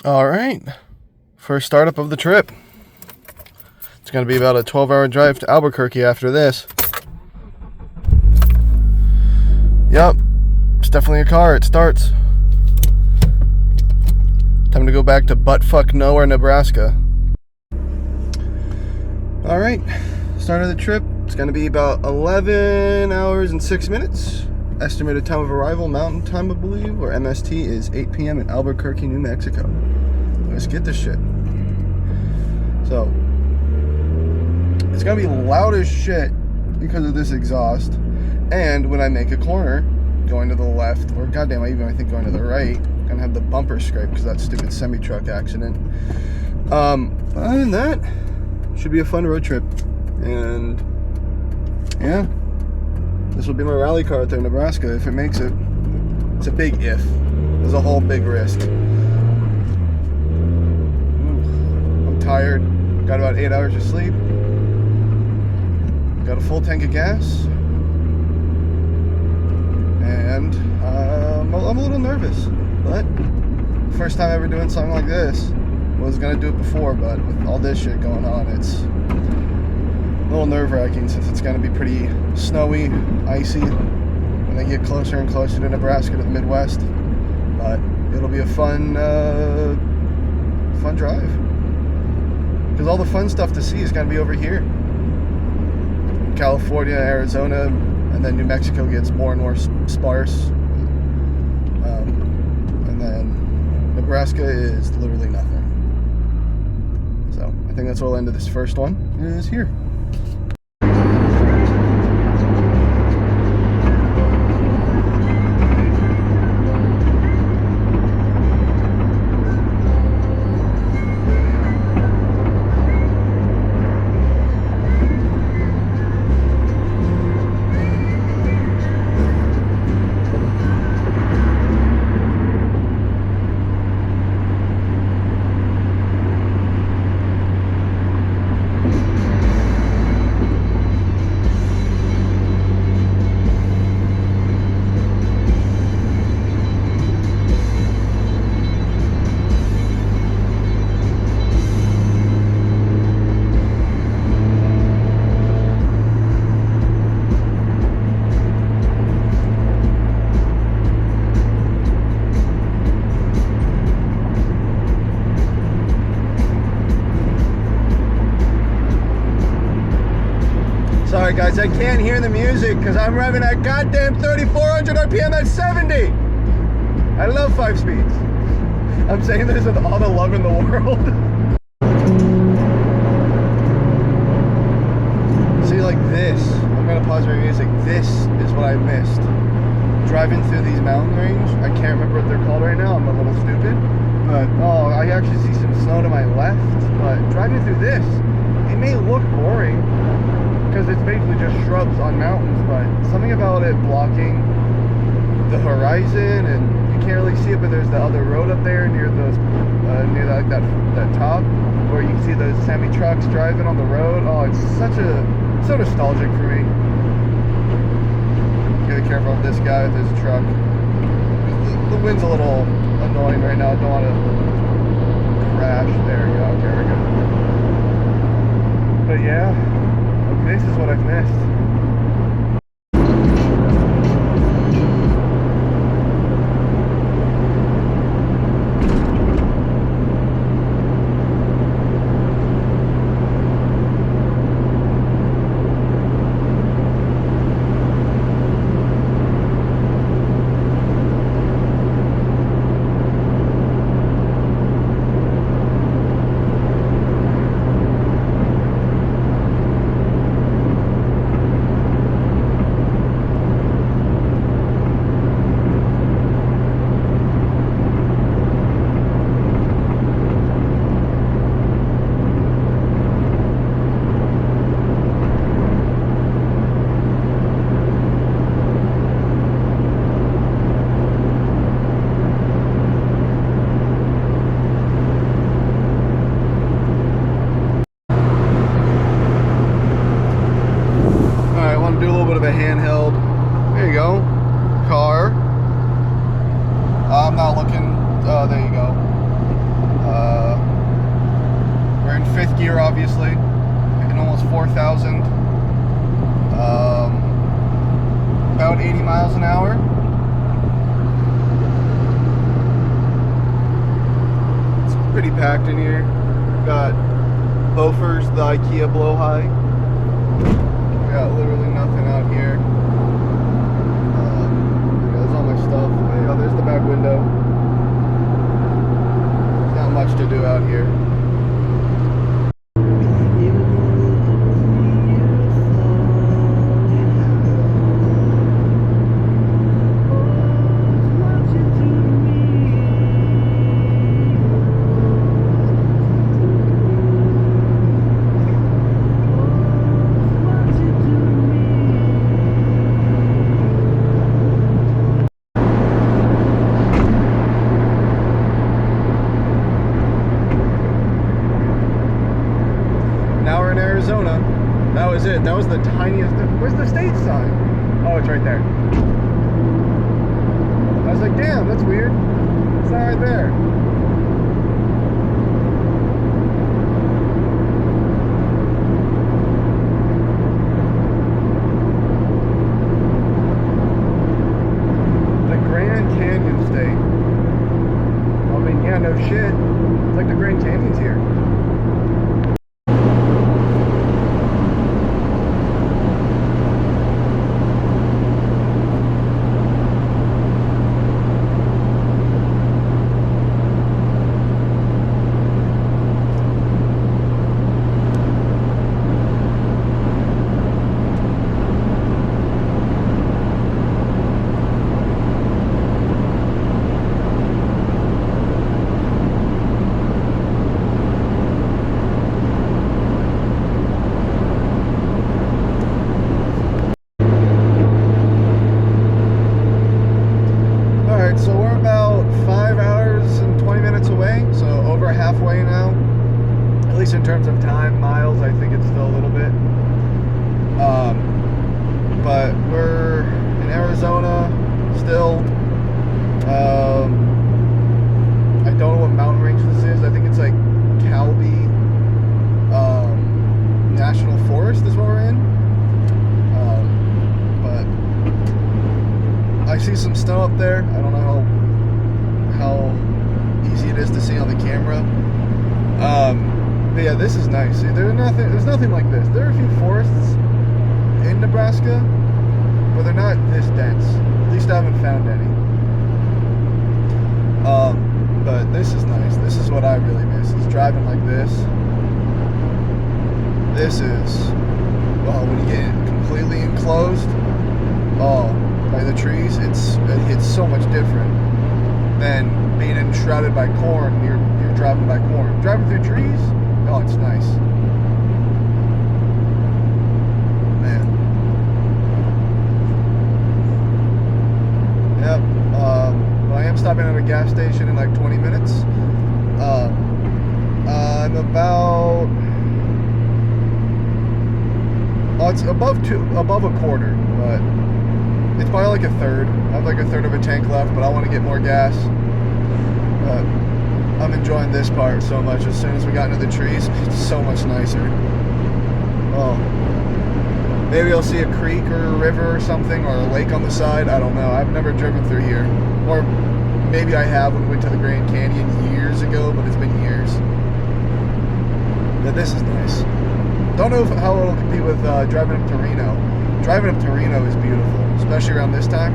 All right, first startup of the trip. It's going to be about a 12-hour drive to Albuquerque after this. Yep, it's definitely a car. It starts. Time to go back to buttfuck nowhere, Nebraska. All right, start of the trip. It's going to be about 11 hours and 6 minutes. Estimated time of arrival, mountain time, I believe, or MST, is 8 p.m. in Albuquerque, New Mexico. Let's get this shit. So, it's gonna be loud as shit because of this exhaust. And when I make a corner, going to the left, or goddamn, I think going to the right, gonna have the bumper scrape because of that stupid semi-truck accident. But other than that, should be a fun road trip. And yeah, this will be my rally car out there in Nebraska if it makes it. It's a big if. There's a whole big risk. I'm tired. Got about 8 hours of sleep. Got a full tank of gas. And I'm a little nervous. But first time ever doing something like this. Was going to do it before, but with all this shit going on, it's a little nerve-wracking since it's going to be pretty snowy, icy when they get closer and closer to Nebraska, to the Midwest. But it'll be a fun drive. Because all the fun stuff to see is going to be over here. California, Arizona, and then New Mexico gets more and more sparse. And then Nebraska is literally nothing. So I think that's where we'll end of this first one, is here. Sorry guys, I can't hear the music because I'm revving at goddamn 3,400 RPM at 70. I love 5 speeds. I'm saying this with all the love in the world. See, like this, I'm gonna pause my music. This is what I missed. Driving through these mountain range, I can't remember what they're called right now, I'm a little stupid. But, oh, I actually see some snow to my left. But driving through this, it may look boring, because it's basically just shrubs on mountains, but something about it blocking the horizon, and you can't really see it, but there's the other road up there near those, near that top, where you can see those semi-trucks driving on the road. Oh, it's so nostalgic for me. Gotta be careful of this guy with his truck. The wind's a little annoying right now. I don't want to crash. There we go. Okay, we're good. But yeah. This is what I've missed. here, obviously, in almost 4,000. About 80 miles an hour. It's pretty packed in here. We've got Bofors, the IKEA blow-high. We got literally nothing out here. There's all my stuff. Oh, there's the back window. There's not much to do out here. Arizona. That was it. That was the tiniest. Where's the state sign? Oh, it's right there. I was like, damn, that's weird. It's not right there. The Grand Canyon State. I mean, yeah, no shit. It's like the Grand Canyon's here. So we're about 5 hours and 20 minutes away, so over halfway now, at least in terms of time. Miles, I think it's still a little bit, but we're in Arizona still. I don't know what mountain range this is. I think it's like Calby National Forest is what we're in, but I see some snow up there. I don't know how easy it is to see on the camera. But yeah, this is nice. See, there's nothing like this. There are a few forests in Nebraska, but they're not this dense. At least I haven't found any. But this is nice. This is what I really miss, is driving like this. This is, well, when you get completely enclosed, by the trees, it hits so much different than being enshrouded by corn. You're driving by corn. Driving through trees, oh, it's nice. Man. Yep. But I am stopping at a gas station in like 20 minutes. I'm about, it's above a quarter, but it's probably like a third. I have like a third of a tank left, but I want to get more gas. But I'm enjoying this part so much. As soon as we got into the trees, it's so much nicer. Oh, maybe I'll see a creek or a river or something, or a lake on the side. I don't know. I've never driven through here. Or maybe I have when we went to the Grand Canyon years ago, but it's been years. But this is nice. Don't know how it'll compete with driving up to Reno. Driving up to Reno is beautiful, especially around this time.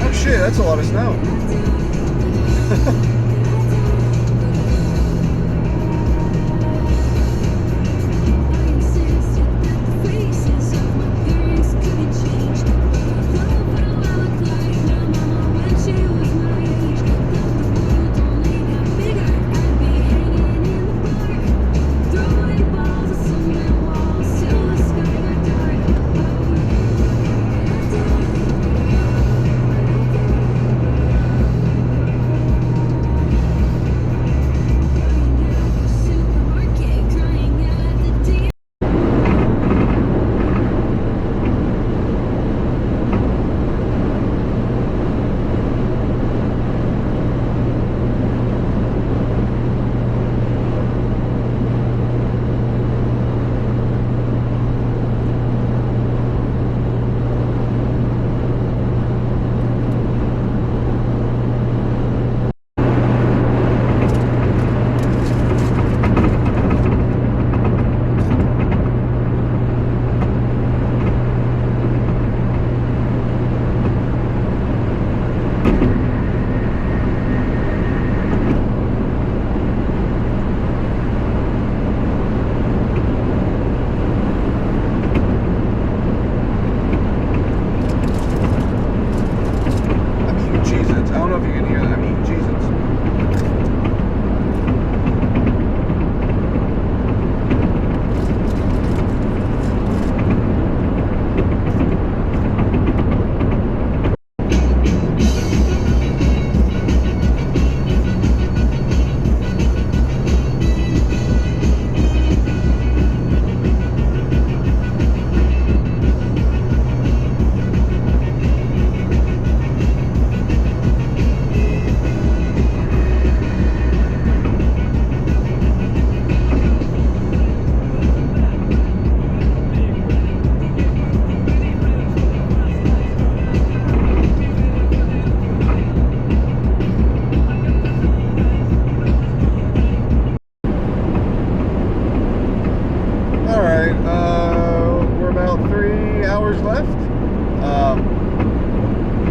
Oh shit, that's a lot of snow.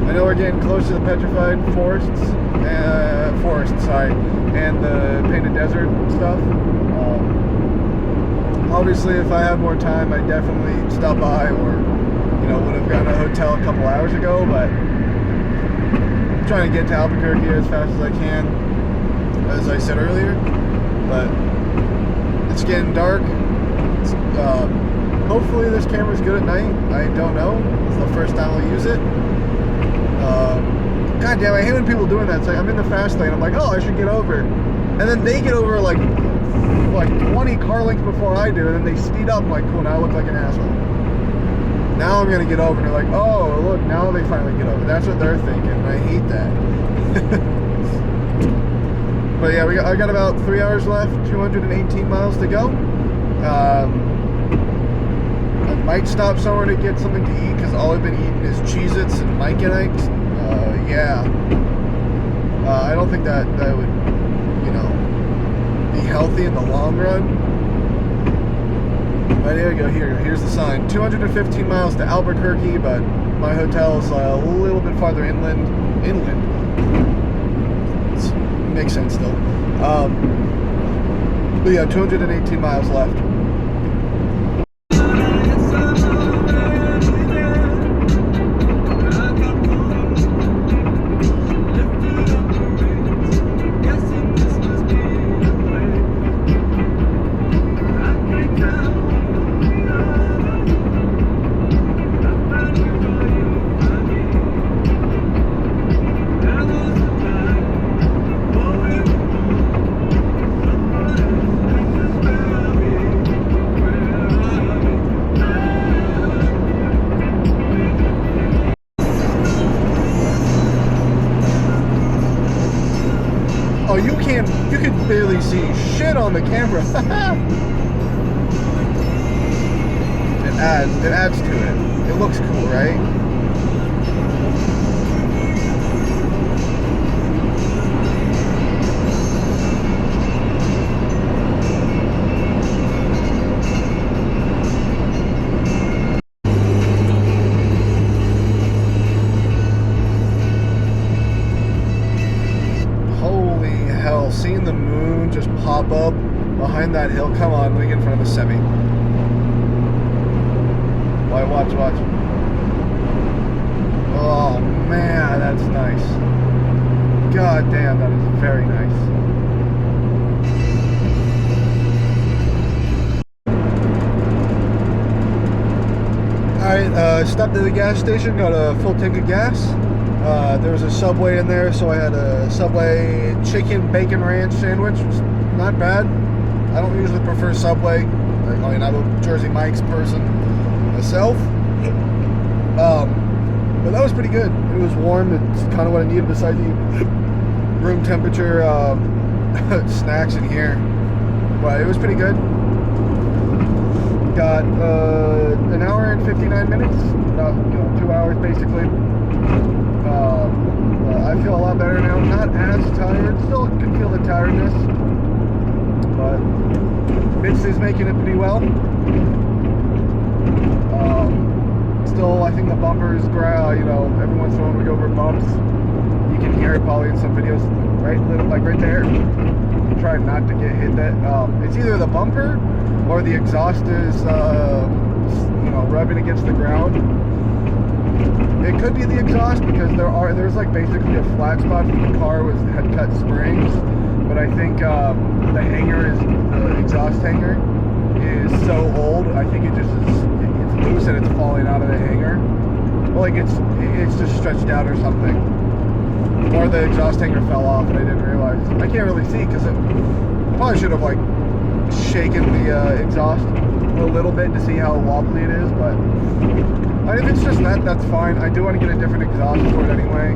I know we're getting close to the petrified forests, and the painted desert stuff. Obviously, if I had more time, I'd definitely stop by, or would have gotten a hotel a couple hours ago. But I'm trying to get to Albuquerque as fast as I can, as I said earlier. But it's getting dark. Hopefully this camera's good at night. I don't know. It's the first time I'll use it. God damn, I hate when people doing that. It's like, I'm in the fast lane. I'm like, oh, I should get over. And then they get over like 20 car lengths before I do, and then they speed up. I'm like, cool, now I look like an asshole. Now I'm gonna get over, and they're like, oh, look, now they finally get over. That's what they're thinking, and I hate that. But yeah, I got about 3 hours left, 218 miles to go. I might stop somewhere to get something to eat, because all I've been eating is Cheez-Its and Mike and Ike's. Yeah. I don't think that would, be healthy in the long run. But there we go, here's the sign. 215 miles to Albuquerque, but my hotel's a little bit farther inland. Makes sense still. But yeah, 218 miles left. Oh, you can barely see shit on the camera. It adds to it. It looks cool, right? Seeing the moon just pop up behind that hill. Come on, let me get in front of the semi. Watch. Oh man, that's nice. God damn, that is very nice. Alright, stopped at the gas station, got a full tank of gas. There was a Subway in there, so I had a Subway chicken bacon ranch sandwich. It was not bad. I don't usually prefer Subway. I mean, I'm a Jersey Mike's person myself. But that was pretty good. It was warm. It's kind of what I needed besides the room temperature snacks in here. But it was pretty good. Got an hour and 59 minutes. About 2 hours basically. I feel a lot better now. Not as tired. Still can feel the tiredness, but Mitch is making it pretty well. Still, I think the bumpers, every once in a while we go over bumps. You can hear it probably in some videos, right there. Try not to get hit. It's either the bumper or the exhaust is, rubbing against the ground. It could be the exhaust, because there's like basically a flat spot from the car had cut springs, but I think the hanger the exhaust hanger is so old. I think it's loose and it's falling out of the hanger. Well, like it's just stretched out or something, or the exhaust hanger fell off and I didn't realize. I can't really see because it probably should have shaken the exhaust a little bit to see how wobbly it is, but. If it's just that's fine. I do want to get a different exhaust for it anyway.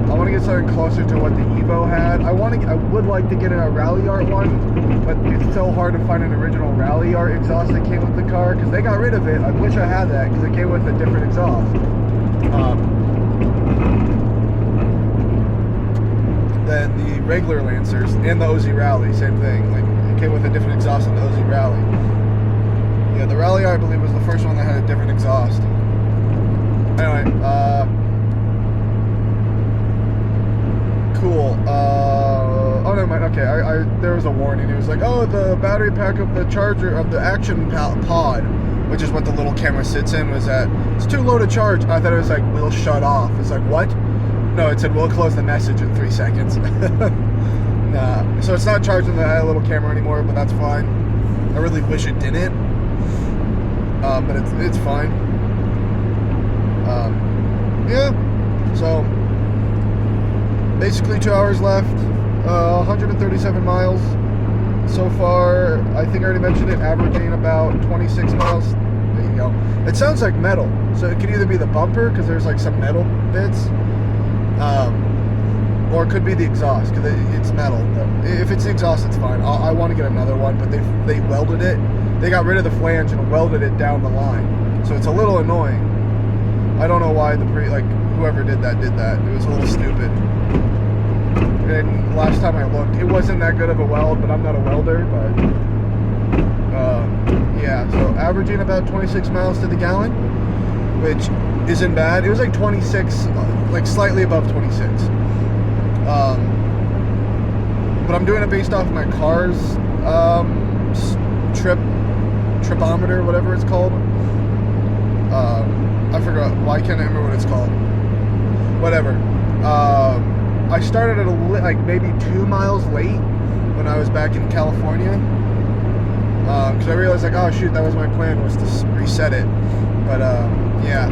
I want to get something closer to what the Evo had. I would like to get a Ralliart one, but it's so hard to find an original Ralliart exhaust that came with the car, because they got rid of it. I wish I had that, because it came with a different exhaust. Than the regular Lancers and the OZ Rally, same thing. It came with a different exhaust than the OZ Rally. Yeah, the Ralliart, I believe, was the first one that had a different exhaust. Anyway, okay, there was a warning. It was like, oh, the battery pack of the charger of the action pod, which is what the little camera sits in, was at, it's too low to charge. I thought it was like, will shut off. It's like, what? No, it said, we'll close the message in 3 seconds. Nah, so it's not charging the little camera anymore, but that's fine. I really wish it didn't, but it's fine. Yeah, so basically 2 hours left, 137 miles so far. I think I already mentioned it, averaging about 26 miles. There you go. It sounds like metal, so it could either be the bumper, because there's like some metal bits, or it could be the exhaust, because it's metal. But if it's the exhaust, it's fine. I want to get another one, but they welded it. They got rid of the flange and welded it down the line, so it's a little annoying. I don't know why whoever did that. It was a little stupid. And last time I looked, it wasn't that good of a weld, but I'm not a welder. But yeah, so averaging about 26 miles to the gallon, which isn't bad. It was like 26, like slightly above 26. But I'm doing it based off my car's tripometer, whatever it's called. I forgot. Why can't I remember what it's called? Whatever. I started at like maybe 2 miles late when I was back in California, because I realized like, oh shoot, that was my plan, was to reset it. But yeah.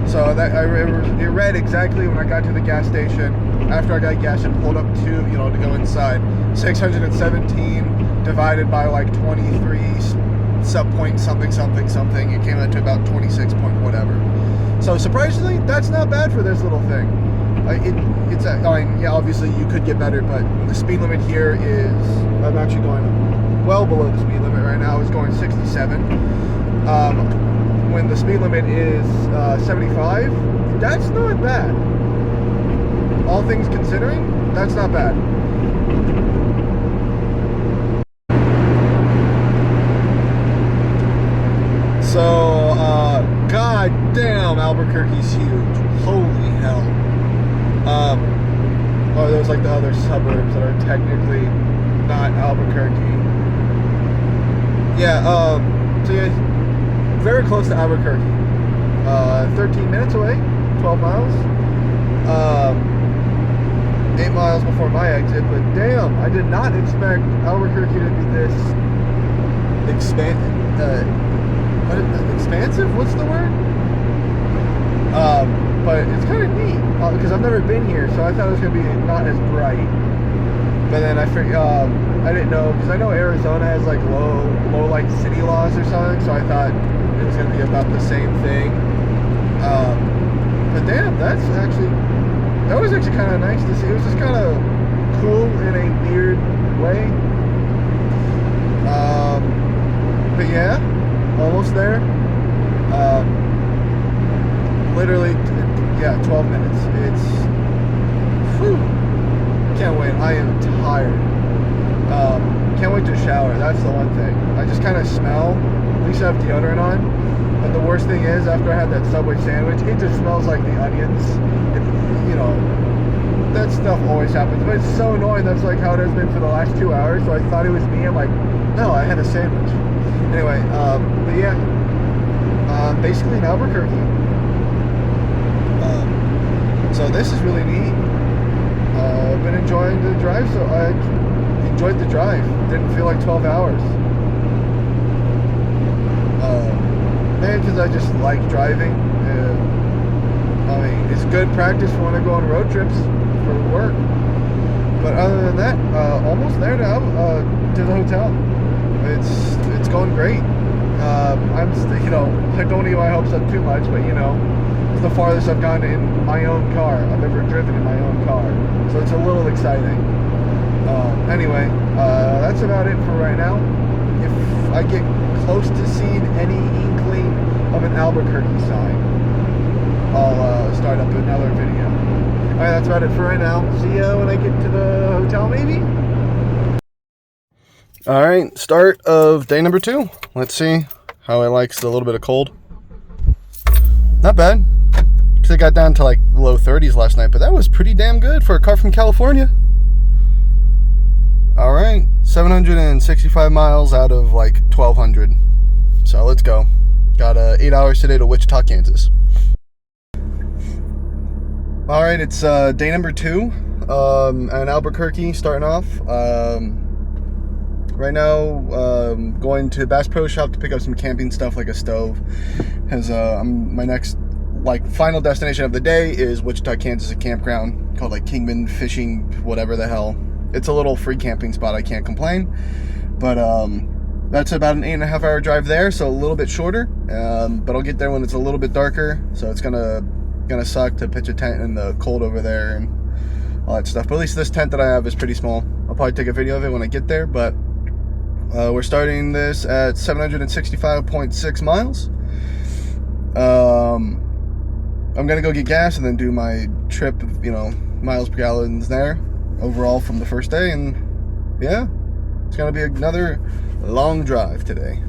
So that it read exactly when I got to the gas station. After I got gas and pulled up to go inside, 617 divided by like 23 sub point something. It came out to about 26 point whatever. So surprisingly, that's not bad for this little thing. Yeah, obviously you could get better, but the speed limit here is, I'm actually going well below the speed limit right now. It's going 67. When the speed limit is 75, that's not bad. All things considering, that's not bad. So, god damn, Albuquerque's huge. Holy hell. Oh, there's like the other suburbs that are technically not Albuquerque. Yeah, so yeah, very close to Albuquerque. 13 minutes away, 12 miles. 8 miles before my exit, but damn, I did not expect Albuquerque to be this expansive? What's the word? But it's kind of neat, because I've never been here, so I thought it was going to be not as bright. But then I figured, I didn't know, because I know Arizona has like low like city laws or something, so I thought it was going to be about the same thing. But damn, that was actually kind of nice to see. It was just kind of cool in a weird way. But yeah, almost there. Literally, yeah, 12 minutes. Whew, can't wait. I am tired. Can't wait to shower. That's the one thing. I just kind of smell. At least I have deodorant on. But the worst thing is, after I had that Subway sandwich, it just smells like the onions. That stuff always happens. But it's so annoying. That's like how it has been for the last 2 hours. So I thought it was me. I'm like, no, I had a sandwich. Anyway, but yeah, basically in Albuquerque. So this is really neat. I've been enjoying the drive, so I enjoyed the drive. Didn't feel like 12 hours. Maybe because I just like driving. I mean, it's good practice for when I go on road trips for work. But other than that, almost there now, to the hotel. It's going great. I don't get my hopes up too much, but it's the farthest I've gone in my own car. I've ever driven in my own car, so it's a little exciting. Anyway, that's about it for right now. If I get close to seeing any inkling of an Albuquerque sign, I'll start up another video. Alright, that's about it for right now. See ya when I get to the hotel, maybe? Alright, start of day number 2. Let's see how it likes a little bit of cold. Not bad. Because it got down to like low 30s last night, but that was pretty damn good for a car from California. All right, 765 miles out of like 1,200. So let's go. Got 8 hours today to Wichita, Kansas. All right, it's day number 2 in Albuquerque, starting off. Right now, going to Bass Pro Shop to pick up some camping stuff like a stove. As my next final destination of the day is Wichita, Kansas, a campground called like Kingman Fishing, whatever the hell. It's a little free camping spot. I can't complain, but that's about an 8.5 hour drive there, so a little bit shorter. But I'll get there when it's a little bit darker, so it's gonna suck to pitch a tent in the cold over there and all that stuff. But at least this tent that I have is pretty small. I'll probably take a video of it when I get there. But we're starting this at 765.6 miles. I'm gonna go get gas and then do my trip, miles per gallons there overall from the first day, and yeah, it's gonna be another long drive today.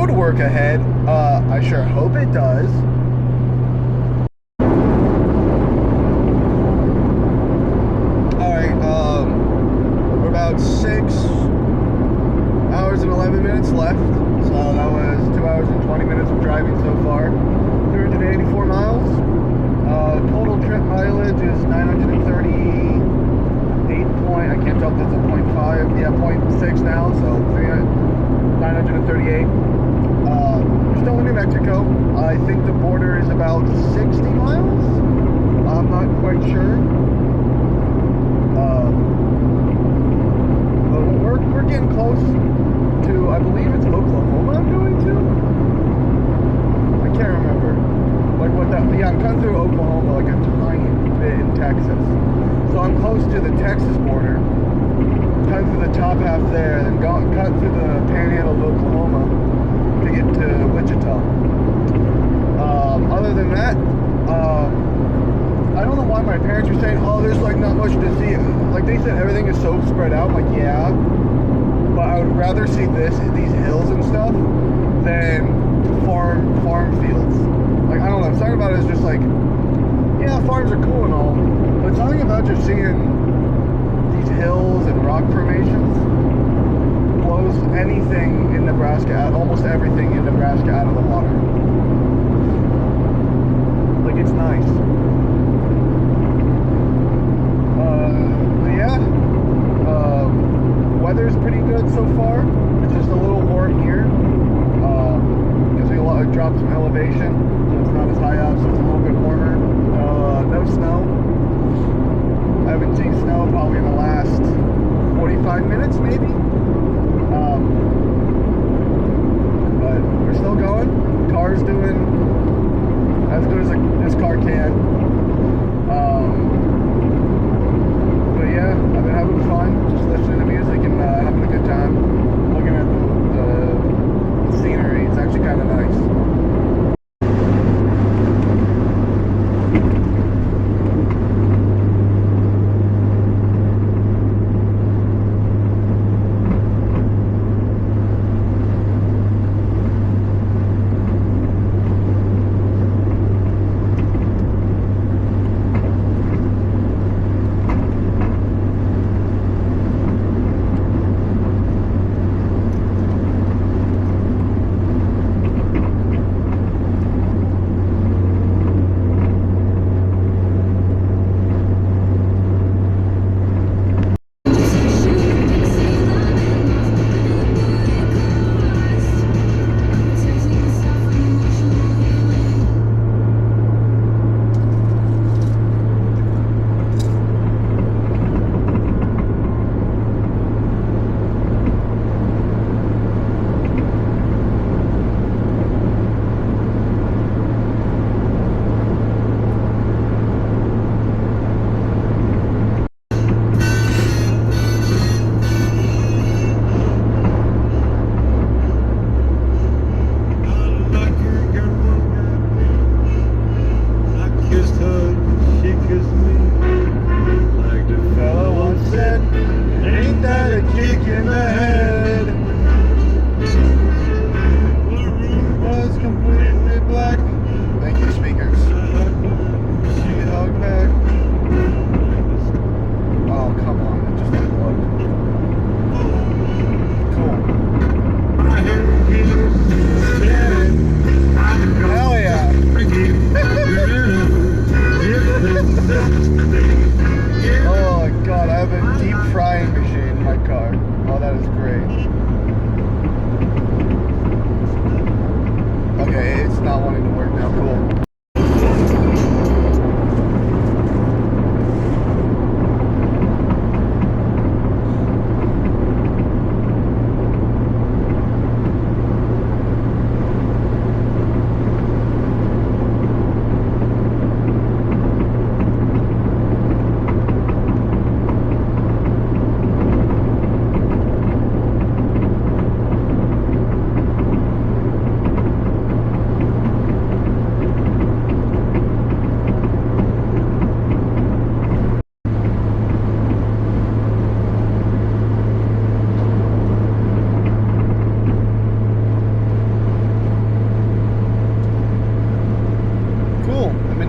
road work ahead. I sure hope it does. Alright, we're about 6 hours and 11 minutes left. So that was 2 hours and 20 minutes of driving so far. 384 miles. Total trip mileage is 938 point. I can't tell if that's a 0.5. Yeah, 0.6 now. So 938. We're still in New Mexico. I think the border is about 60 miles. I'm not quite sure. But we're getting close to, I believe it's Oklahoma I'm going to. I can't remember. Like what that, yeah, I'm cutting through Oklahoma like a tiny bit in Texas. So I'm close to the Texas border. Cutting through the top half there, then cut through the panhandle of Oklahoma to get to Wichita. Other than that, I don't know why my parents were saying, oh, there's like not much to see. Like they said everything is so spread out. I'm like, yeah, but I would rather see these hills and stuff than farm fields. Like, I don't know, something about it is just like, yeah, farms are cool and all, but something about just seeing these hills and rock formations blows anything in Nebraska, almost everything in Nebraska out of the water. Like, it's nice. But yeah, weather's pretty good so far. It's just a little warm here, because we dropped some elevation, so it's not as high up, so it's a little bit warmer. No snow. I haven't seen snow probably in the last 45 minutes, maybe. But we're still going. The car's doing as good as this car can. But yeah, I've been having fun, just listening to music and having a good time, looking at the scenery. It's actually kind of nice.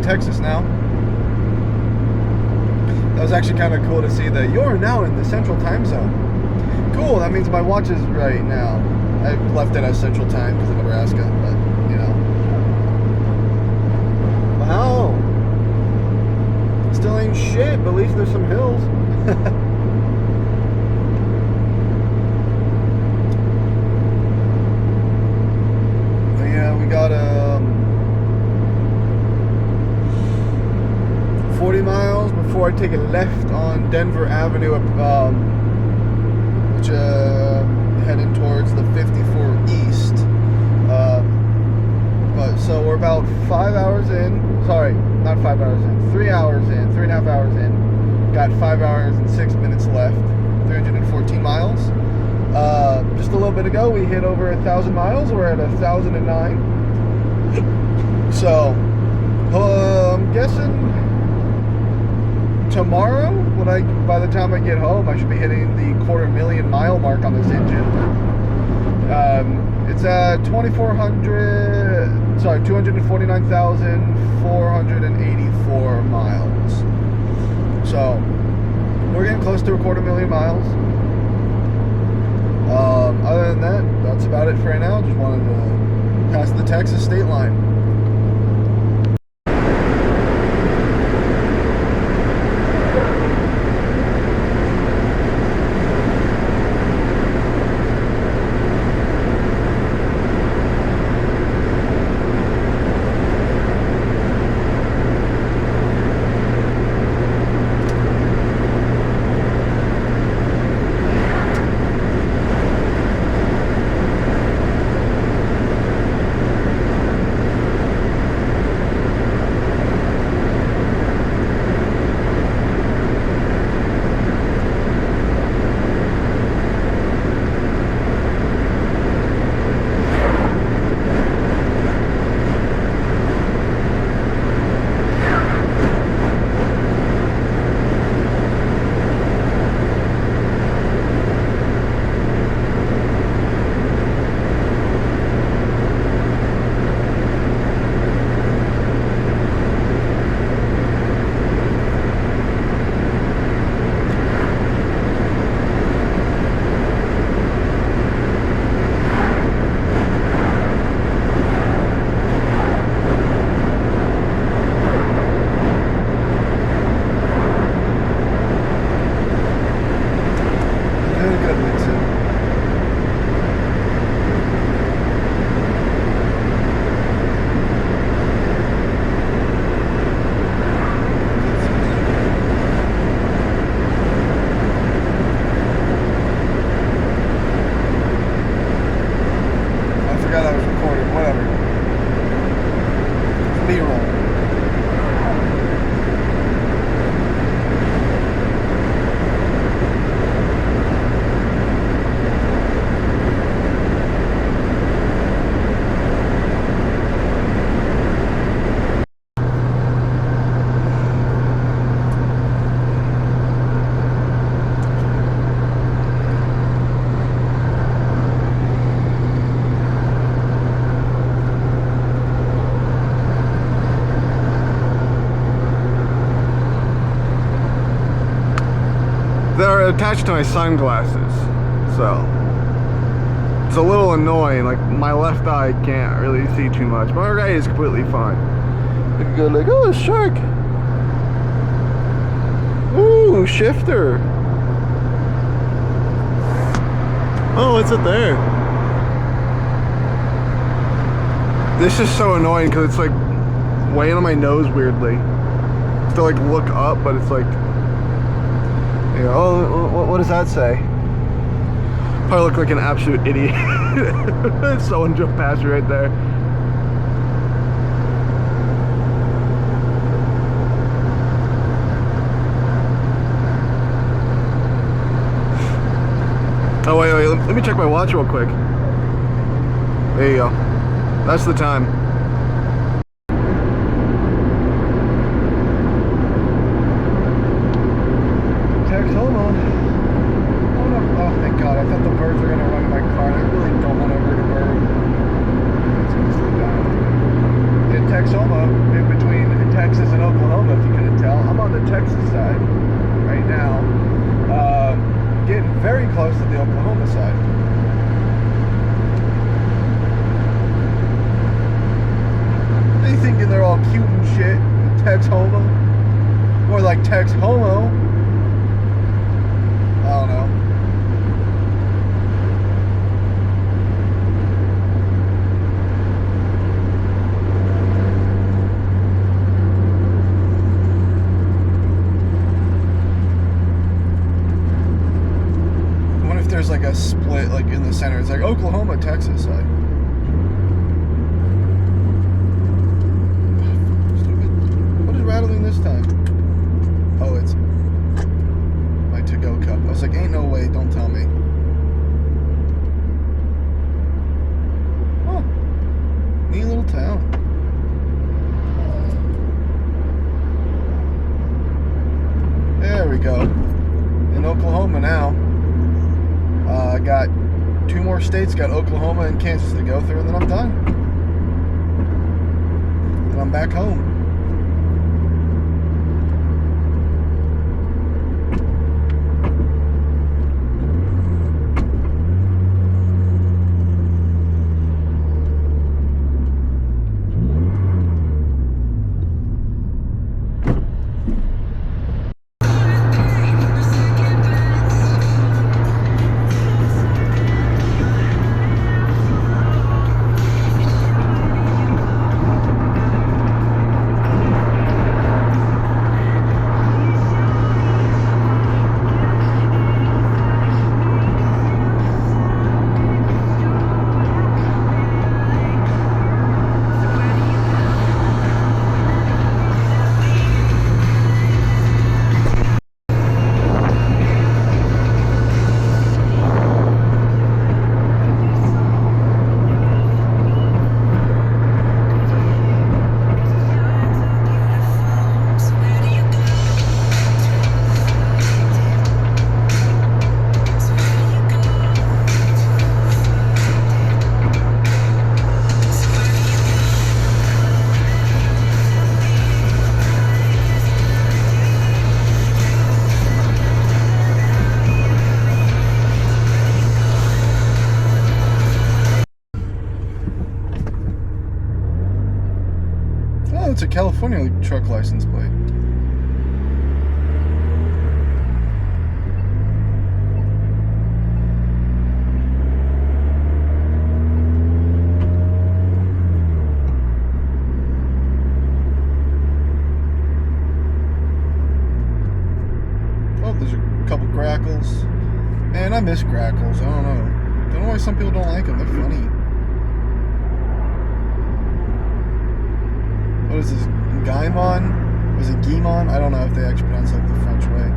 Texas now. That was actually kind of cool to see that you're now in the Central Time Zone. Cool, that means my watch is right now. I left it as Central Time because of Nebraska, but you know. Wow. Still ain't shit, but at least there's some hills. Yeah, we got 40 miles before I take a left on Denver Avenue, which heading towards the 54 East. But so we're about 5 hours in. Sorry, not 5 hours in. 3 hours in. 3.5 hours in. Got 5 hours and 6 minutes left. 314 miles. Just a little bit ago, we hit over 1,000 miles. We're at 1,009. So, I'm guessing tomorrow, by the time I get home, I should be hitting the 250,000 mile mark on this engine. It's at 249,484 miles. So, we're getting close to 250,000 miles. Other than that, that's about it for right now. Just wanted to pass the Texas state line. They're attached to my sunglasses, so it's a little annoying. Like, my left eye can't really see too much. My right is completely fine. You can go like, oh, a shark. Ooh, shifter. Oh, what's it there? This is so annoying because it's like weighing on my nose weirdly. I have to like look up, but it's like, you know, oh, what does that say? Probably look like an absolute idiot. Someone jumped past you right there. Oh, wait, let me check my watch real quick. There you go. That's the time. Texoma, in between Texas sex homo. I don't know. What if there's like a split, like in the center? It's like Oklahoma, Texas, like. What is rattling this time? Oh, it's my to-go cup. I was like, ain't no way, don't tell me. Oh, neat little town. There we go. In Oklahoma now. I got 2 more states, got Oklahoma and Kansas to go through, and then I'm done. And I'm back home. Oh, it's a California truck license plate. Oh, there's a couple grackles. Man, I miss grackles. I don't know. Don't know why some people don't like them. They're funny. What is this? Gaimon? Was it Guimon? I don't know if they actually pronounce it like the French way.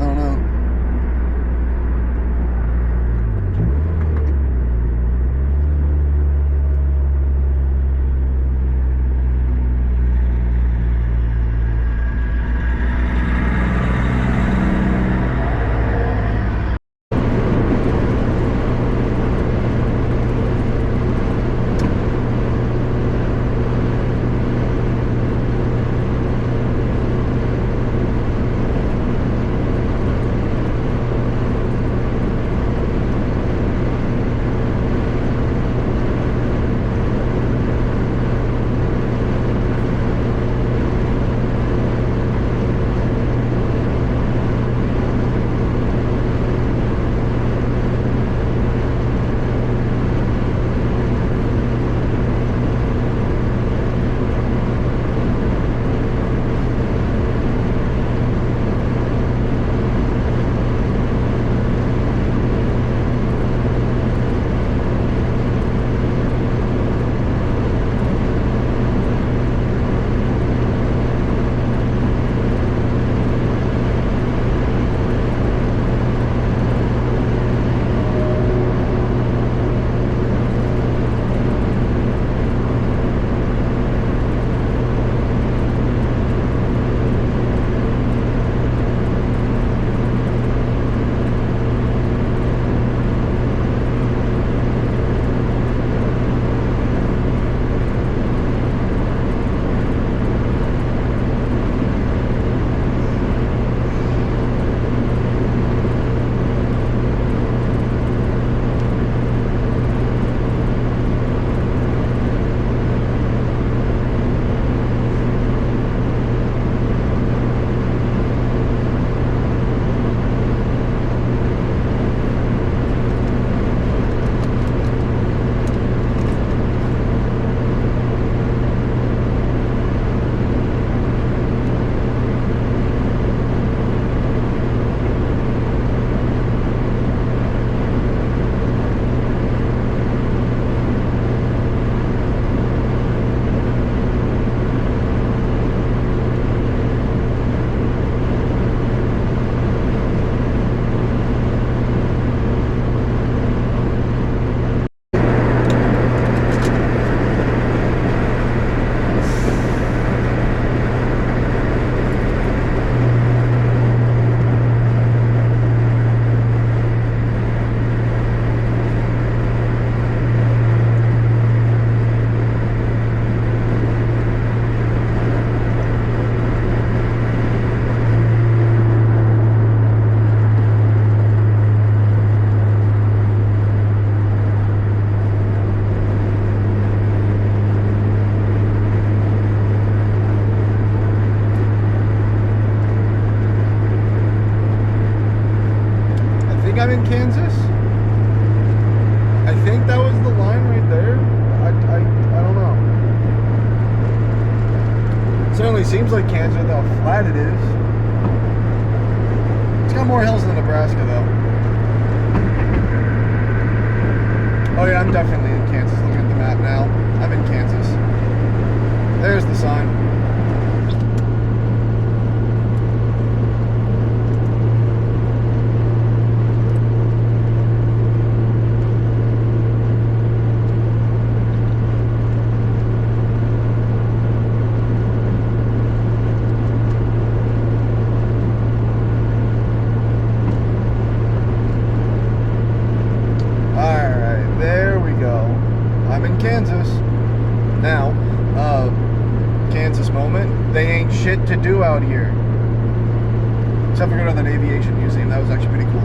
I don't know. in Kansas. I think that was the line right there. I don't know. It certainly seems like Kansas with how flat it is. It's got more hills than Nebraska though. Oh yeah, I'm definitely in Kansas. Looking at the map now. I'm in Kansas. There's the sign. Kansas. Now, Kansas moment. They ain't shit to do out here. Except for going to that aviation museum. That was actually pretty cool.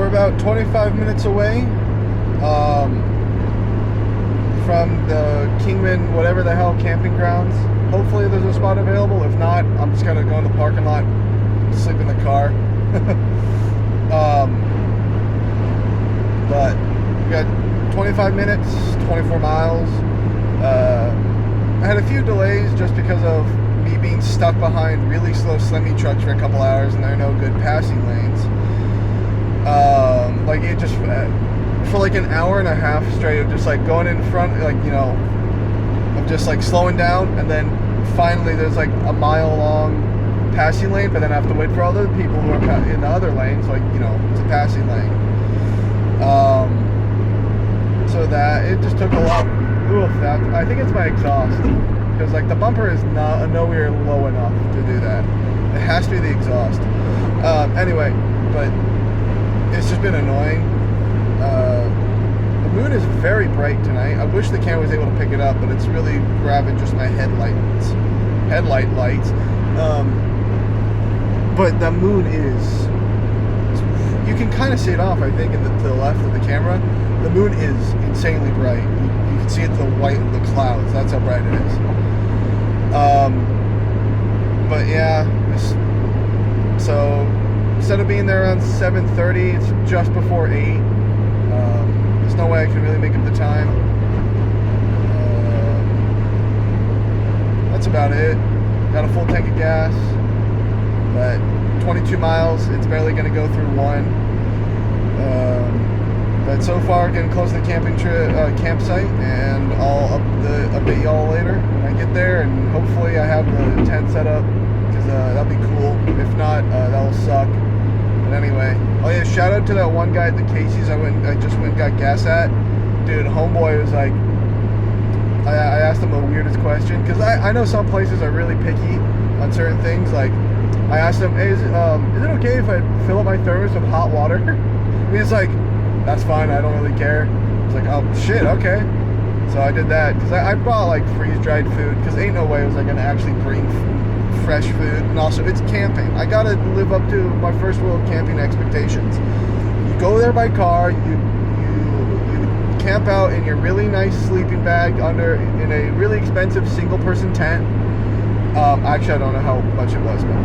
About 25 minutes away from the Kingman, whatever the hell, camping grounds. Hopefully there's a spot available. If not, I'm just gonna go in the parking lot, sleep in the car. But we got 25 minutes, 24 miles. I had a few delays just because of me being stuck behind really slow semi trucks for a couple hours, and there are no good passing lanes. Like it just for like an hour and a half straight of just like going in front, like, you know, of just like slowing down, and then finally there's like a mile long passing lane, but then I have to wait for other people who are in the other lanes, like, you know, it's a passing lane. So that it just took a lot. Oof, that I think it's my exhaust, because like the bumper is not nowhere low enough to do that. It has to be the exhaust. Anyway, but it's just been annoying. The moon is very bright tonight. I wish the camera was able to pick it up, but it's really grabbing just my headlight lights. But the moon is, you can kind of see it off, I think, to the left of the camera. The moon is insanely bright. You can see it, the white of the clouds. That's how bright it is. But yeah, So instead of being there around 7:30, it's just before 8. There's no way I can really make up the time. That's about it. Got a full tank of gas, but 22 miles, it's barely going to go through one. But so far, getting close to the campsite, and I'll update y'all later when I get there, and hopefully I have the tent set up, because that'll be cool. If not, that'll suck. But anyway, oh yeah, shout out to that one guy at the Casey's I just went and got gas at. Dude, homeboy was like, I asked him the weirdest question, because I know some places are really picky on certain things. Like, I asked him, hey, is it okay if I fill up my thermos with hot water? And he's like, that's fine, I don't really care. I was like, oh shit, okay. So I did that, because I brought like freeze-dried food, because ain't no way was I going to actually bring fresh food. And also, it's camping. I got to live up to my first world camping expectations. You go there by car, you camp out in your really nice sleeping bag in a really expensive single-person tent. Actually, I don't know how much it was, but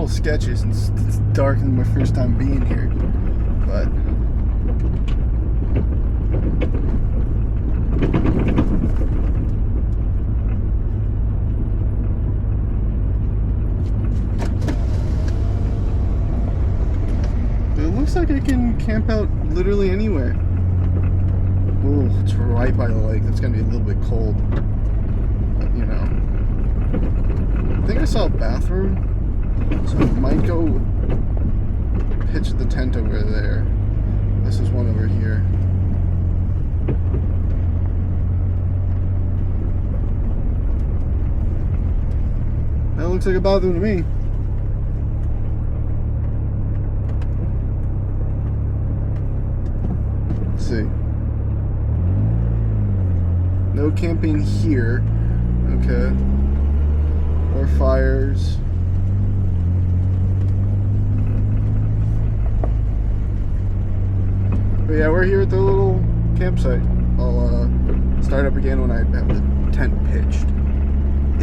sketchy since it's dark and my first time being here, but it looks like I can camp out literally anywhere. Oh, it's right by the lake. That's gonna be a little bit cold, but you know. I think I saw a bathroom. So I might go pitch the tent over there. This is one over here. That looks like a bathroom to me. Let's see. No camping here. Okay. Or fires. But yeah, we're here at the little campsite. I'll start up again when I have the tent pitched.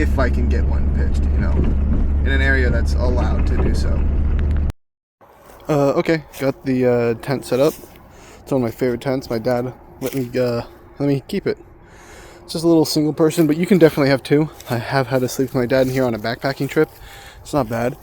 If I can get one pitched, you know, in an area that's allowed to do so. Okay, got the tent set up. It's one of my favorite tents. My dad let me keep it. It's just a little single person, but you can definitely have two. I have had to sleep with my dad in here on a backpacking trip. It's not bad.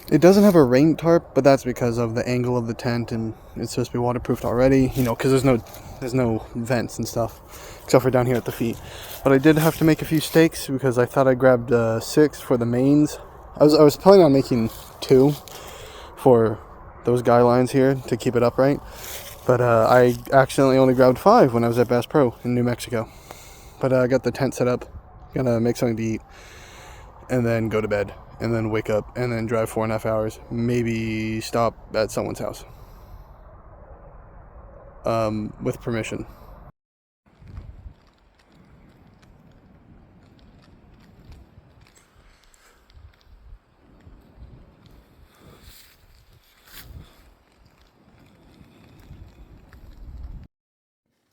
It doesn't have a rain tarp, but that's because of the angle of the tent, and it's supposed to be waterproofed already, you know, because there's no vents and stuff, except for down here at the feet. But I did have to make a few stakes because I thought I grabbed 6 for the mains. I was planning on making 2 for those guy lines here to keep it upright, but I accidentally only grabbed 5 when I was at Bass Pro in New Mexico. But I got the tent set up, Gonna make something to eat, and then go to bed, and then wake up, and then drive 4.5 hours. Maybe stop at someone's house. With permission.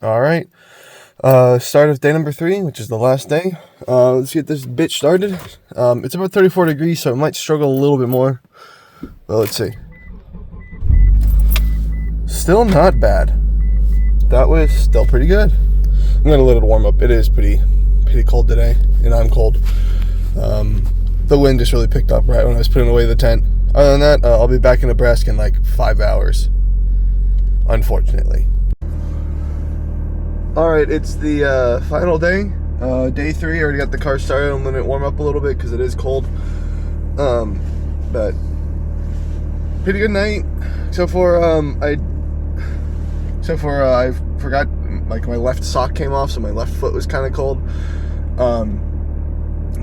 All right. Start of day number 3, which is the last day. Let's get this bitch started. It's about 34 degrees, so it might struggle a little bit more. But let's see. Still not bad. That was still pretty good. I'm gonna let it warm up. It is pretty cold today, and I'm cold. The wind just really picked up right when I was putting away the tent. Other than that, I'll be back in Nebraska in like 5 hours, unfortunately. Alright, it's the final day. Day 3, I already got the car started. I'm letting it warm up a little bit because it is cold. But pretty good night. Except for I forgot, like, my left sock came off, so my left foot was kind of cold. But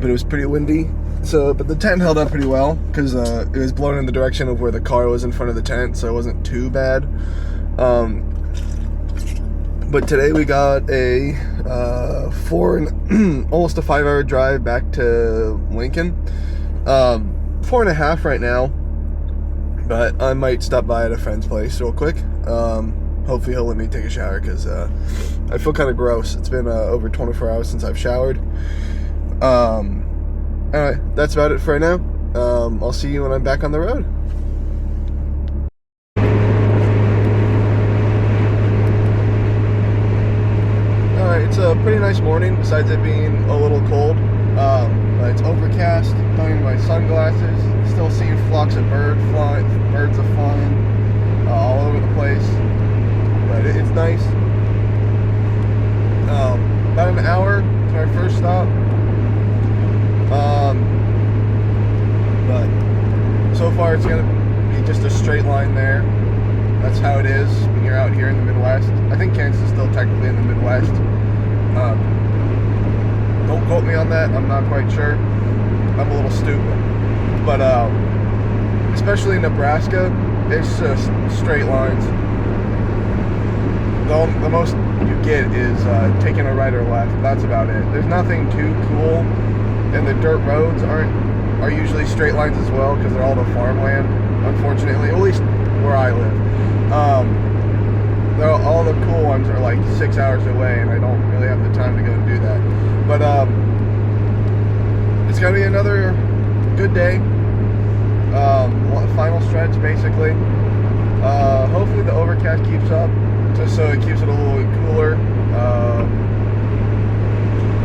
it was pretty windy. So, but the tent held up pretty well because it was blowing in the direction of where the car was in front of the tent, so it wasn't too bad. But today we got a almost a 5-hour drive back to Lincoln. 4.5 right now, but I might stop by at a friend's place real quick. Hopefully he'll let me take a shower because I feel kind of gross. It's been over 24 hours since I've showered. Anyway, that's about it for right now. I'll see you when I'm back on the road. It's a pretty nice morning, besides it being a little cold. But it's overcast, don't need my sunglasses, still seeing flocks of birds are flying all over the place. But it's nice. About an hour to our first stop. But so far it's going to be just a straight line there. That's how it is when you're out here in the Midwest. I think Kansas is still technically in the Midwest. Don't quote me on that, I'm not quite sure. I'm a little stupid. But especially in Nebraska, it's just straight lines. The most you get is taking a right or left. That's about it. There's nothing too cool, and the dirt roads are usually straight lines as well because they're all the farmland, unfortunately, at least where I live. All the cool ones are like 6 hours away, and I don't really have the time to go and do that. But it's gonna be another good day. Final stretch, basically. Hopefully the overcast keeps up, just so it keeps it a little bit cooler.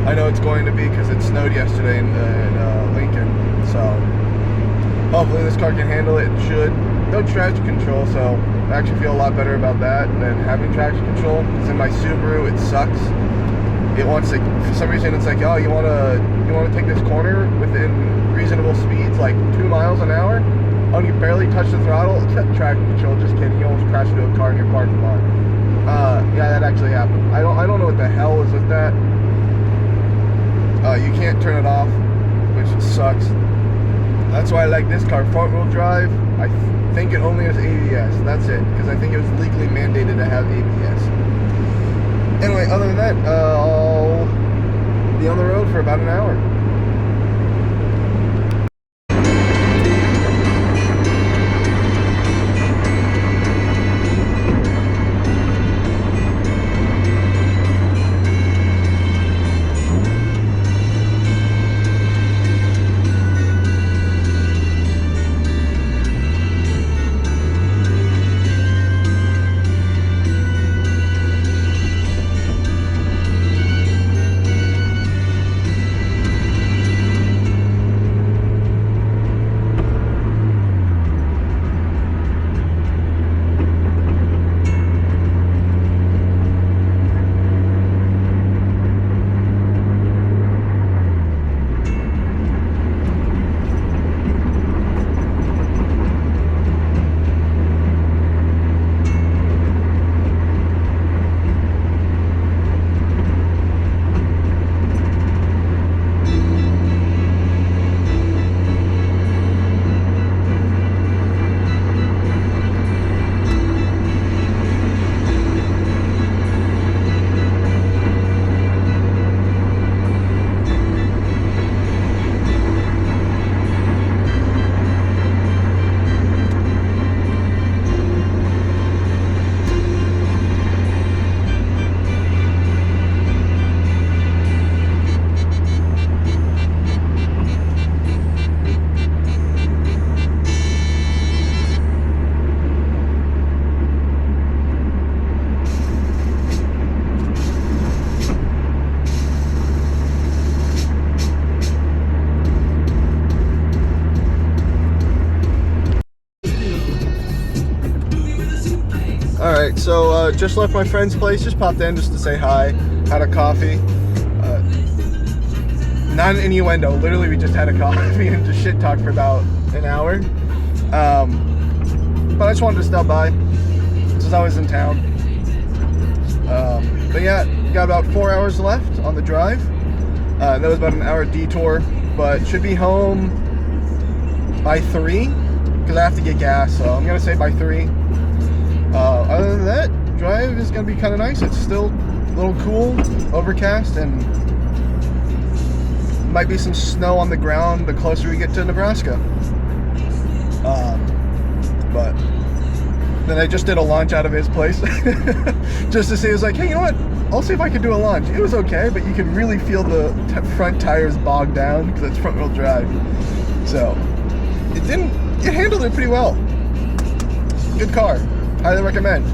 I know it's going to be because it snowed yesterday in Lincoln, so hopefully this car can handle it. It should. No traction control, so I actually feel a lot better about that than having traction control. Because in my Subaru, it sucks. It wants to, for some reason, it's like, oh, you want to take this corner within reasonable speeds, like 2 miles an hour. Oh, you barely touch the throttle. Traction control. Just kidding. You almost crashed into a car in your parking lot. Yeah, that actually happened. I don't know what the hell is with that. You can't turn it off, which sucks. That's why I like this car, front wheel drive. I think it only has ABS. That's it, because I think it was legally mandated to have ABS. Anyway, other than that, I'll be on the road for about an hour. So just left my friend's place, just popped in just to say hi, had a coffee. Not an innuendo, literally we just had a coffee and just shit talked for about an hour. But I just wanted to stop by since I was in town. But yeah, got about 4 hours left on the drive. That was about an hour detour, but should be home by 3 because I have to get gas, so I'm gonna say by 3. Other than that, drive is gonna be kind of nice. It's still a little cool, overcast, and might be some snow on the ground the closer we get to Nebraska. But then I just did a launch out of his place just to see. I was like, hey, you know what? I'll see if I can do a launch. It was okay, but you could really feel the front tires bog down because it's front wheel drive. So it handled it pretty well. Good car. Highly recommend.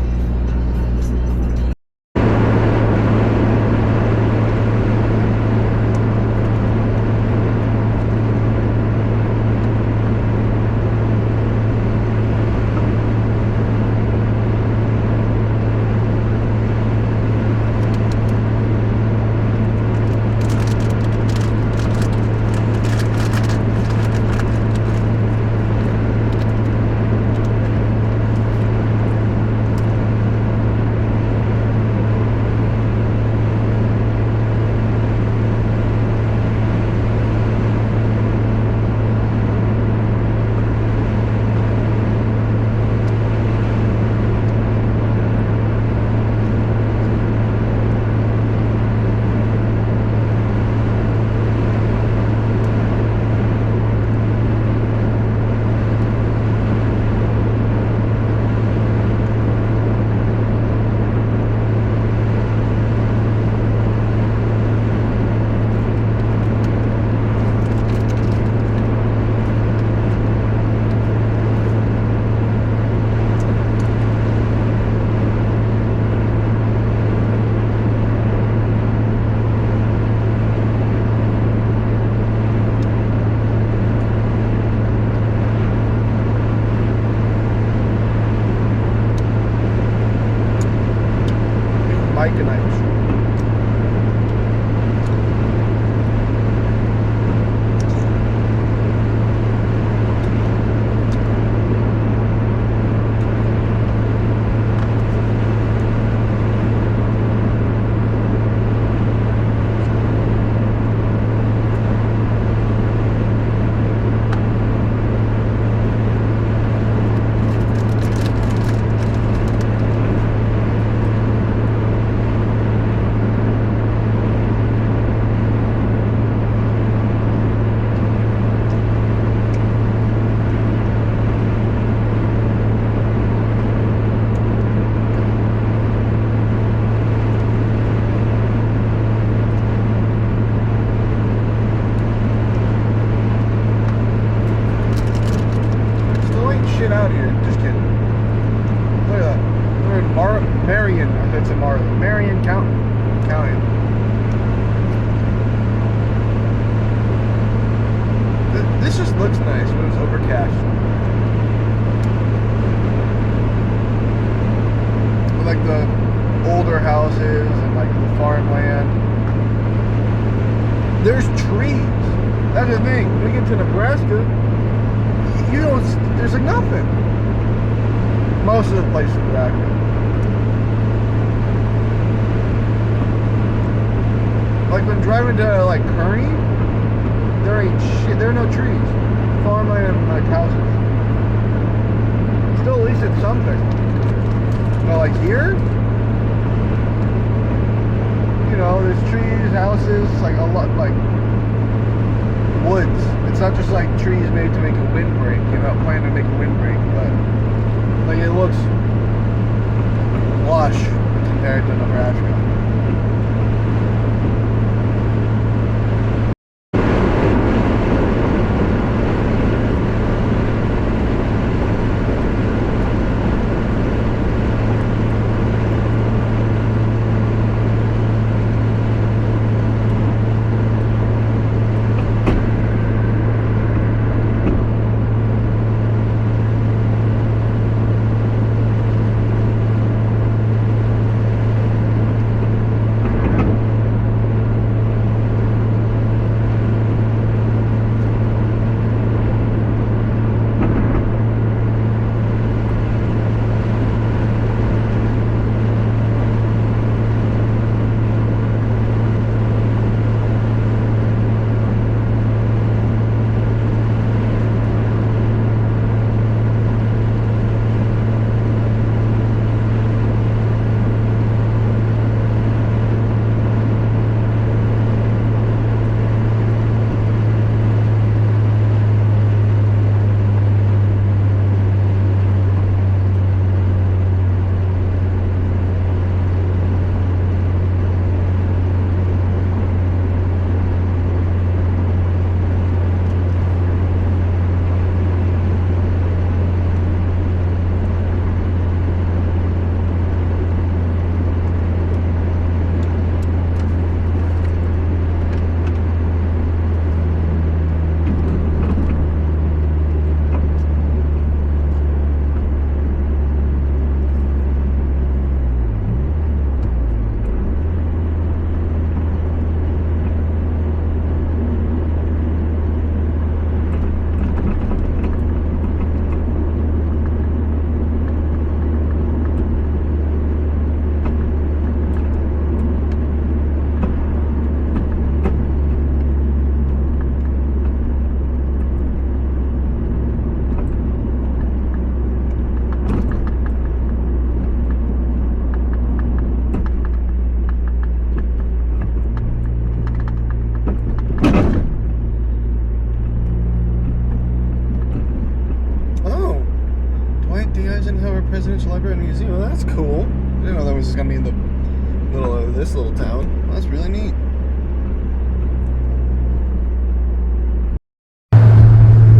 Marion County. This just looks nice when it's overcast. With like the older houses and like the farmland. There's trees. That's the thing. When you get to Nebraska, you don't. There's like nothing. Most of the places in Nebraska. Like when driving to like Kearney, there ain't shit. There are no trees. Farmland and like houses. Still, at least it's something. But like here, you know, there's trees, houses, like a lot, like woods. It's not just like trees made to make a windbreak. You're not planning to make a windbreak, but like it looks lush compared to Nebraska. Presidential Library and Museum. Well, that's cool. I didn't know that was just gonna be in the middle of this little town. Well, that's really neat.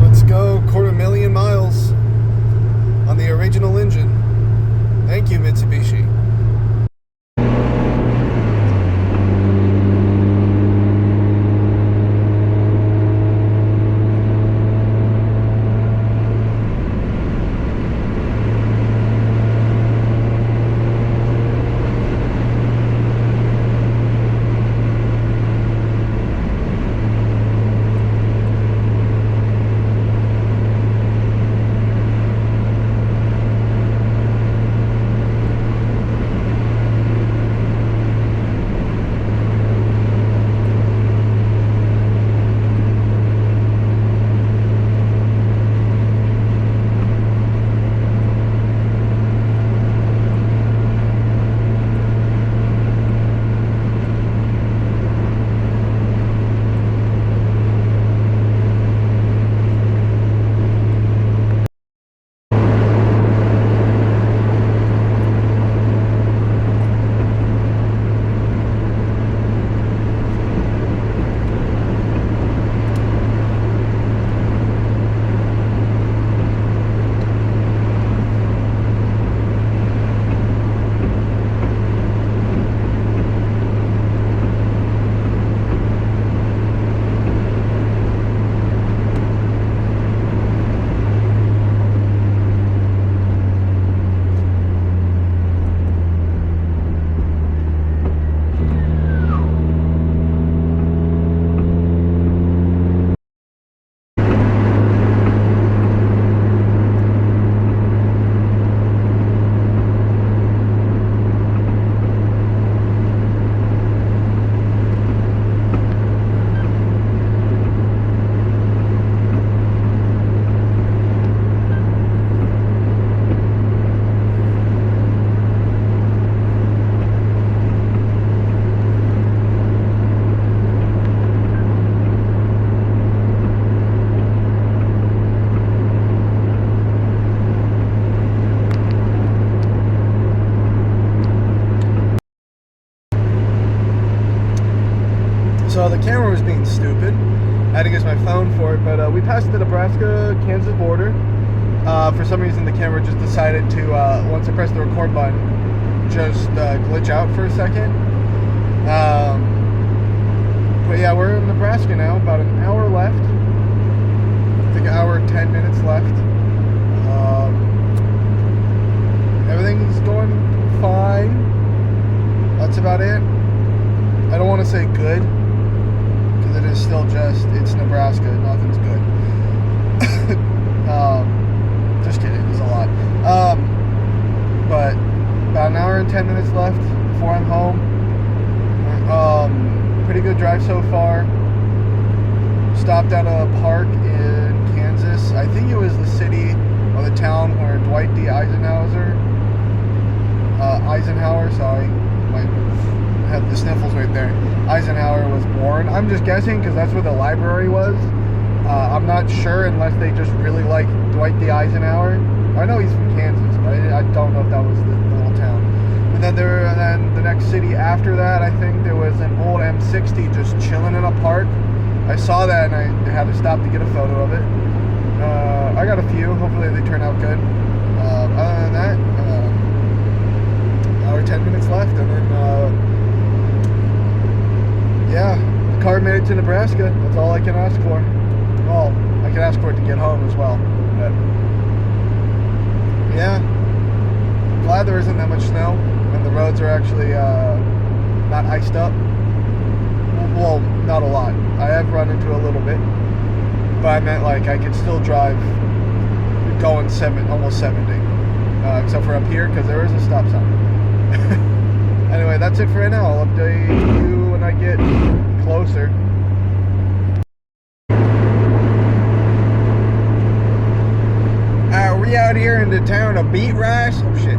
Let's go 250,000 miles on the original engine. Thank you, Mitsubishi. So the camera was being stupid. I had to use my phone for it, but we passed the Nebraska-Kansas border. For some reason, the camera just decided to, once I pressed the record button, just glitch out for a second. But yeah, we're in Nebraska now, about an hour left. I think an hour and 10 minutes left. Everything's going fine. That's about it. I don't want to say good, because it is still just, it's Nebraska, nothing's good. Just kidding, there's a lot. But about an hour and 10 minutes left before I'm home. Pretty good drive so far. Stopped at a park in Kansas. I think it was the city or the town where Dwight D. Eisenhower, sorry, might have the sniffles right there. Eisenhower was born. I'm just guessing because that's where the library was. I'm not sure unless they just really like Dwight D. Eisenhower. I know he's from Kansas, but I don't know if that was the little town. And then then the next city after that, I think there was an old M60 just chilling in a park. I saw that and I had to stop to get a photo of it. I got a few. Hopefully they turn out good. Other than that, hour 10 minutes left, and then yeah, the car made it to Nebraska. That's all I can ask for. Well, I can ask for it to get home as well. But yeah, glad there isn't that much snow, and the roads are actually not iced up. Well, not a lot. I have run into a little bit, but I meant like I could still drive going almost 70, except for up here because there is a stop sign. Anyway, that's it for right now. I'll update you when I get closer. We out here in the town of Beat Rice. Oh shit.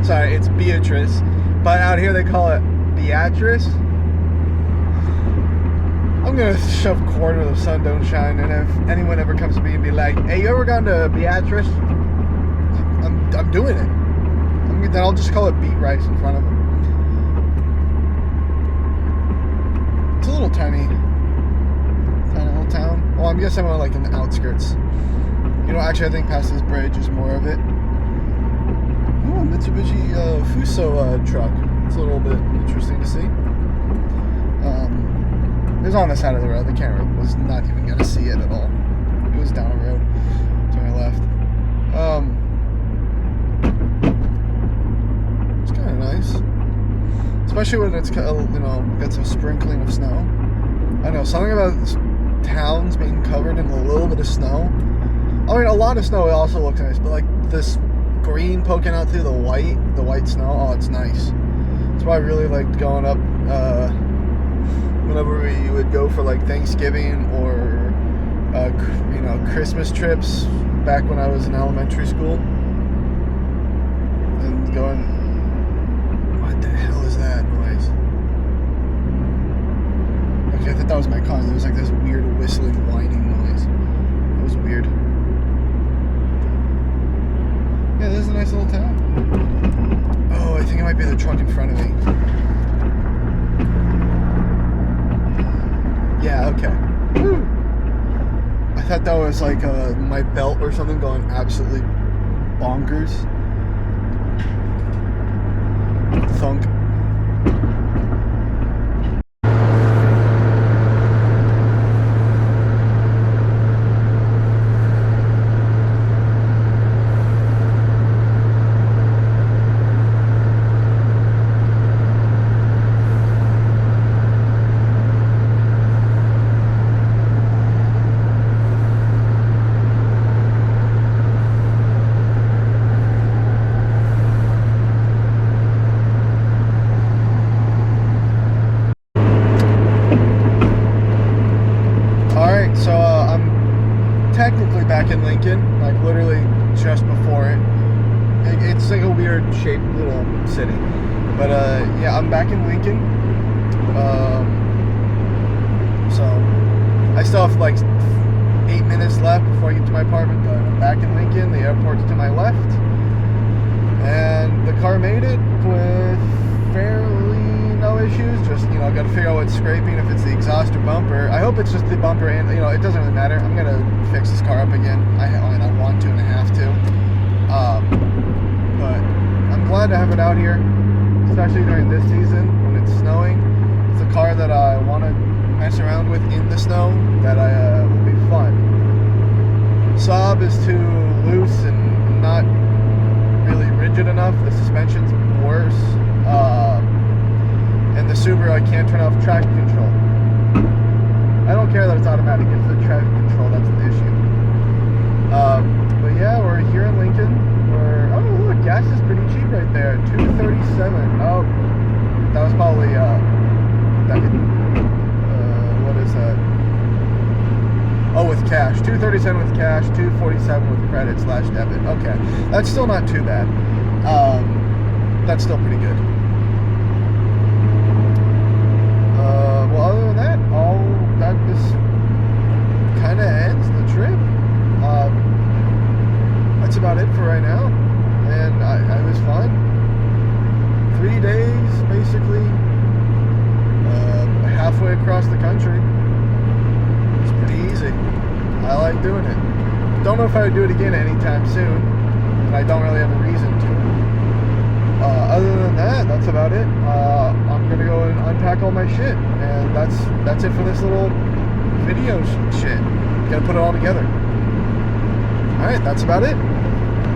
Sorry, it's Beatrice, but out here they call it Beatrice. I'm gonna shove corn where the sun don't shine, and if anyone ever comes to me and be like, "Hey, you ever gone to Beatrice?" I'm doing it. I mean, then I'll just call it beet rice in front of them. It's a little tiny little town. Well, I'm guessing I'm like in the outskirts. You know, actually, I think past this bridge is more of it. Oh, Mitsubishi Fuso truck. It's a little bit interesting to see. It was on the side of the road. The camera was not even going to see it at all. It was down the road to my left. It's kind of nice, especially when it's, you know, got some sprinkling of snow. I know something about towns being covered in a little bit of snow. I mean, a lot of snow also looks nice, but like this green poking out through the white snow. Oh, it's nice. That's why I really liked going up whenever we would go for like Thanksgiving or you know, Christmas trips back when I was in elementary school. And going, what the hell is that noise? Okay, I thought that was my car. There was like this weird whistling, whining noise. It was weird. Yeah, this is a nice little town. Oh, I think it might be the truck in front of me. Yeah, okay. Woo. I thought that was like my belt or something going absolutely bonkers. Thunk. Technically back in Lincoln, like literally just before it. It's like a weird shaped little city, but yeah, I'm back in Lincoln. So I still have like 8 minutes left before I get to my apartment, but I'm back in Lincoln. The airport's to my left, and the car made it with fairly no issues. Just, you know, got to figure out what's scraping, if it's the exhaust or bumper. I hope it's just the bumper, and, you know, it doesn't really matter. I'm gonna fix this car up again. I mean, I want to and I have to. But I'm glad to have it out here, especially during this season when it's snowing. It's a car that I want to mess around with in the snow. That will be fun. Saab is too loose and not really rigid enough. The suspension's worse. And the Subaru, I can't turn off traction control. I don't care that it's automatic. It's the traction control that's the issue. But yeah, we're here in Lincoln. Oh, look, gas is pretty cheap right there. $2.37. Oh, that was probably what is that? Oh, with cash. $2.37 with cash. $2.47 with credit / debit. Okay, that's still not too bad. That's still pretty good. Well, other than that, that just kind of ends the trip. That's about it for right now, and it was fun. 3 days, basically, halfway across the country. It's pretty easy. I like doing it. Don't know if I would do it again anytime soon, and I don't really have a reason to. Other than that, that's about it. I'm gonna go and unpack all my shit, and that's it for this little video shit. Gotta put it all together. Alright, that's about it.